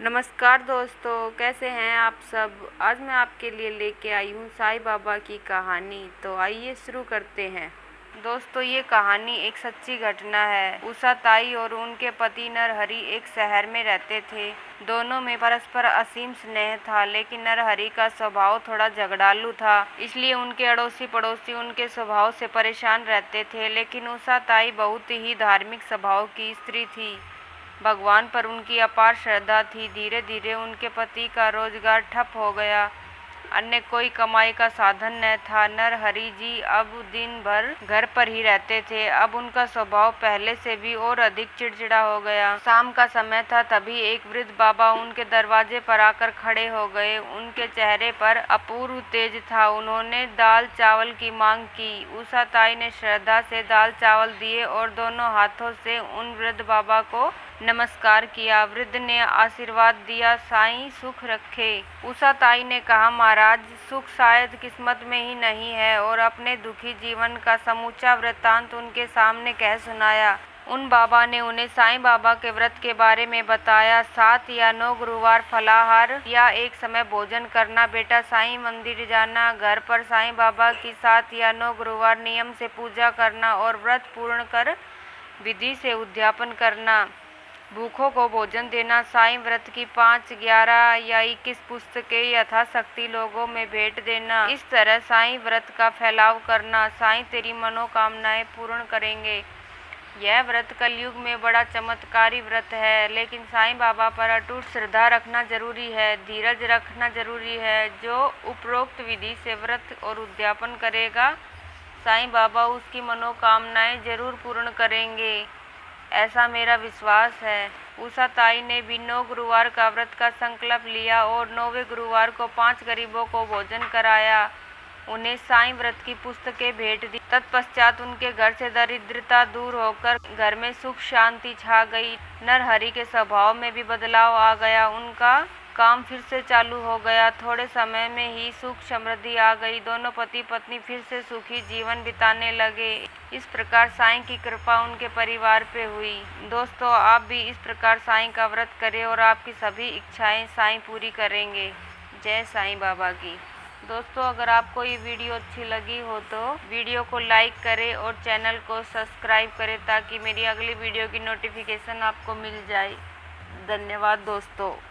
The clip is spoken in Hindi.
नमस्कार दोस्तों, कैसे हैं आप सब। आज मैं आपके लिए लेके आई हूँ साईं बाबा की कहानी। तो आइए शुरू करते हैं। दोस्तों, ये कहानी एक सच्ची घटना है। उषा ताई और उनके पति नरहरि एक शहर में रहते थे। दोनों में परस्पर असीम स्नेह था, लेकिन नरहरि का स्वभाव थोड़ा झगड़ालू था, इसलिए उनके अड़ोसी पड़ोसी उनके स्वभाव से परेशान रहते थे। लेकिन उषा ताई बहुत ही धार्मिक स्वभाव की स्त्री थी। भगवान पर उनकी अपार श्रद्धा थी। धीरे धीरे उनके पति का रोजगार ठप हो गया। अन्य कोई कमाई का साधन न था। नरहरि जी अब दिन भर घर पर ही रहते थे। अब उनका स्वभाव पहले से भी और अधिक चिड़चिड़ा हो गया। शाम का समय था, तभी एक वृद्ध बाबा उनके दरवाजे पर आकर खड़े हो गए। उनके चेहरे पर अपूर्व तेज था। उन्होंने दाल चावल की मांग की। उषा ताई ने श्रद्धा से दाल चावल दिए और दोनों हाथों से उन वृद्ध बाबा को नमस्कार किया। वृद्ध ने आशीर्वाद दिया, साईं सुख रखे। उषा ताई ने कहा, महाराज, सुख शायद किस्मत में ही नहीं है, और अपने दुखी जीवन का समूचा वृत्तांत उनके सामने कह सुनाया। उन बाबा ने उन्हें साईं बाबा के व्रत के बारे में बताया। 7 या 9 गुरुवार फलाहार या एक समय भोजन करना, बेटा साईं मंदिर जाना, घर पर साईं बाबा की 7 या 9 गुरुवार नियम से पूजा करना और व्रत पूर्ण कर विधि से उद्यापन करना, भूखों को भोजन देना, साईं व्रत की 5, 11 या 21 पुस्तकें यथाशक्ति लोगों में भेंट देना, इस तरह साईं व्रत का फैलाव करना। साईं तेरी मनोकामनाएं पूर्ण करेंगे। यह व्रत कलयुग में बड़ा चमत्कारी व्रत है, लेकिन साईं बाबा पर अटूट श्रद्धा रखना जरूरी है, धीरज रखना जरूरी है। जो उपरोक्त विधि से व्रत और उद्यापन करेगा, साईं बाबा उसकी मनोकामनाएं जरूर पूर्ण करेंगे, ऐसा मेरा विश्वास है। उषा ताई ने भी 9 गुरुवार का व्रत का संकल्प लिया और 9वें गुरुवार को 5 गरीबों को भोजन कराया। उन्हें साईं व्रत की पुस्तकें भेंट दी। तत्पश्चात उनके घर से दरिद्रता दूर होकर घर में सुख शांति छा गई। नरहरि के स्वभाव में भी बदलाव आ गया। उनका काम फिर से चालू हो गया। थोड़े समय में ही सुख समृद्धि आ गई। दोनों पति पत्नी फिर से सुखी जीवन बिताने लगे। इस प्रकार साईं की कृपा उनके परिवार पे हुई। दोस्तों, आप भी इस प्रकार साईं का व्रत करें और आपकी सभी इच्छाएं साईं पूरी करेंगे। जय साईं बाबा की। दोस्तों, अगर आपको ये वीडियो अच्छी लगी हो तो वीडियो को लाइक करें और चैनल को सब्सक्राइब करें, ताकि मेरी अगली वीडियो की नोटिफिकेशन आपको मिल जाए। धन्यवाद दोस्तों।